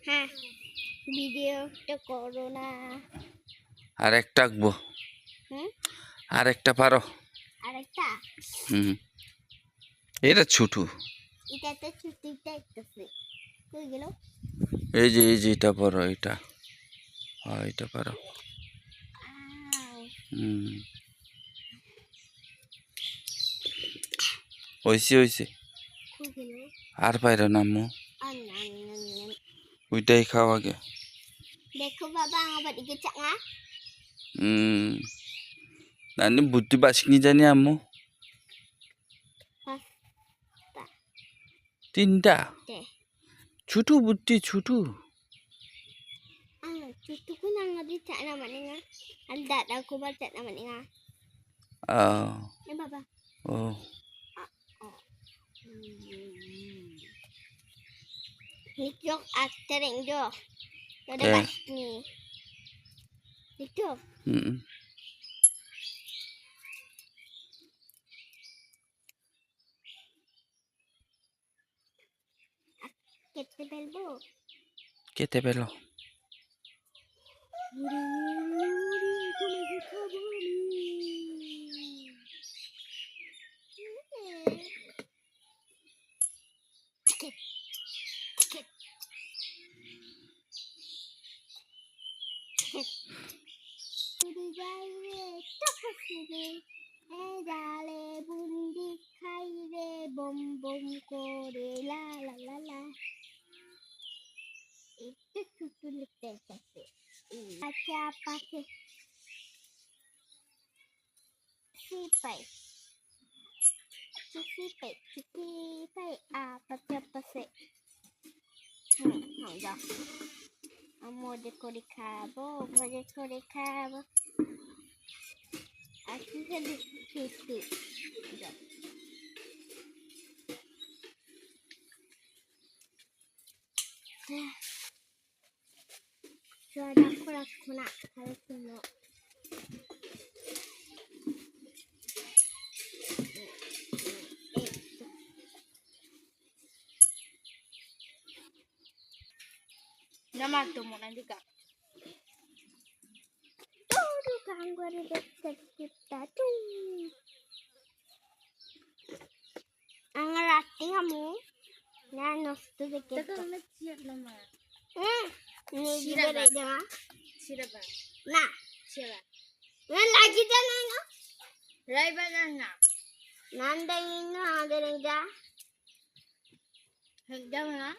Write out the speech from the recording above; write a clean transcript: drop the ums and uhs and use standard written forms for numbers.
হ্যাঁ ভিডিওটা করো না। আর একটা আঁকবো। হুম আর একটা পারো। আরেকটা এটা ছোট। এটা তো ছুটিটা একটাছে কই গেল? এই যে এটা পারো, এটা এটা পারো। হইছে কই গেল? আর পাইরো না আম্মু, ওইটাই খাও আগে। দেখো বাবা আমার বাড়িতে চাঙা নানি বুদ্ধি বাসিনি জানি আম্মু। তিনটা ছোট বুদ্ধি, ছোট cucuku nang ngadi cak nama ninga anda aku baca nama ninga ya baba oh Nikjok aktering jo ada Okay. basni Nikjok kete belbo কেটে পেলো। Dale bundi khaire bom bom kore la la la la itu cucu lihat sate aja pakai sipai apa siapa sih enggak mau dekori kabo aku sedih situ suara kurang kalau semua nama tuh mau nanti kak tuh kan gue ribet kita tuh ngerti kamu nah nostu deket tekan siap nama ini juga aja siapa nah siapa nah lagi jangan no rai banana nanda ini ada aja jangan